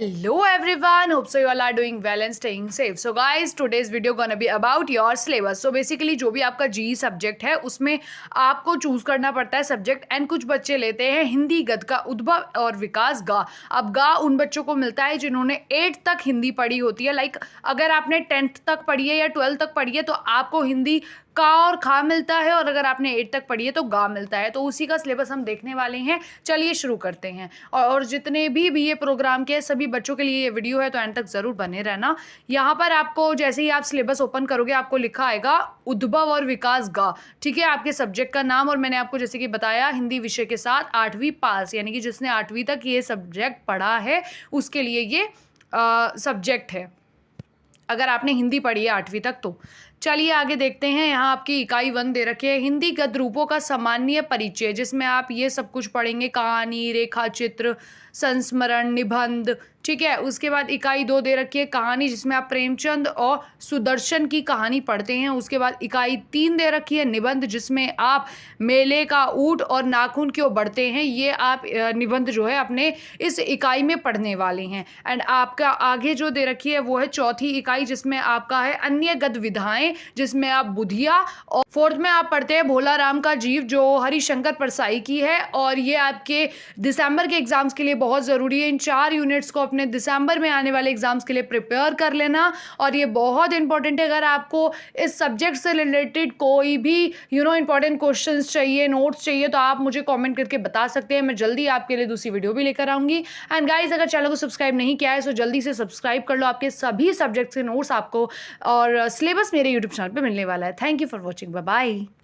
Hello everyone, hope so you all are doing well and staying safe. So guys, today's video gonna be about your syllabus. So basically जो भी आपका जी subject है उसमें आपको choose करना पड़ता है सब्जेक्ट एंड कुछ बच्चे लेते हैं हिंदी गद्य का उद्भव और विकास गा। अब गा उन बच्चों को मिलता है जिन्होंने 8th तक हिंदी पढ़ी होती है। लाइक अगर आपने 10th तक पढ़ी है या 12th तक पढ़ी है तो आपको हिंदी का और खा मिलता है, और अगर आपने 8 तक पढ़ी है तो गा मिलता है। तो उसी का सिलेबस हम देखने वाले हैं। चलिए शुरू करते हैं। और जितने भी बीए प्रोग्राम के सभी बच्चों के लिए ये वीडियो है तो एंड तक ज़रूर बने रहना। यहाँ पर आपको जैसे ही आप सिलेबस ओपन करोगे आपको लिखा आएगा उद्भव और विकास गा। ठीक है, आपके सब्जेक्ट का नाम, और मैंने आपको जैसे कि बताया हिंदी विषय के साथ 8वीं पास, यानी कि जिसने 8वीं तक ये सब्जेक्ट पढ़ा है उसके लिए ये सब्जेक्ट है, अगर आपने हिंदी पढ़ी है 8वीं तक तो। चलिए आगे देखते हैं। यहाँ आपकी इकाई 1 दे रखी है हिंदी गद्य रूपों का सामान्य परिचय, जिसमें आप ये सब कुछ पढ़ेंगे, कहानी, रेखा चित्र, संस्मरण, निबंध। ठीक है, उसके बाद इकाई 2 दे रखी है कहानी, जिसमें आप प्रेमचंद और सुदर्शन की कहानी पढ़ते हैं। उसके बाद इकाई 3 दे रखी है निबंध, जिसमें आप मेले का ऊंट और नाखून क्यों बढ़ते हैं, ये आप निबंध जो है अपने इस इकाई में पढ़ने वाले हैं। एंड आपका आगे जो दे रखी है वो है चौथी इकाई, जिसमें आपका है अन्य गद्य विधाएं, जिसमें आप बुधिया, और 4th में आप पढ़ते हैं भोला राम का जीव जो हरिशंकर परसाई की है। और ये आपके दिसंबर के एग्जाम्स के लिए बहुत ज़रूरी है। इन 4 यूनिट्स को अपने दिसंबर में आने वाले एग्जाम्स के लिए प्रिपेयर कर लेना, और ये बहुत इंपॉर्टेंट है। अगर आपको इस सब्जेक्ट से रिलेटेड कोई भी इंपॉर्टेंट क्वेश्चंस चाहिए, नोट्स चाहिए, तो आप मुझे कमेंट करके बता सकते हैं। मैं जल्दी आपके लिए दूसरी वीडियो भी लेकर आऊँगी। एंड गाइज, अगर चैनल को सब्सक्राइब नहीं किया है तो जल्दी से सब्सक्राइब कर लो। आपके सभी सब्जेक्ट्स के नोट्स आपको और सिलेबस मेरे यूट्यूब चैनल पे मिलने वाला है। Thank you for watching, bye bye.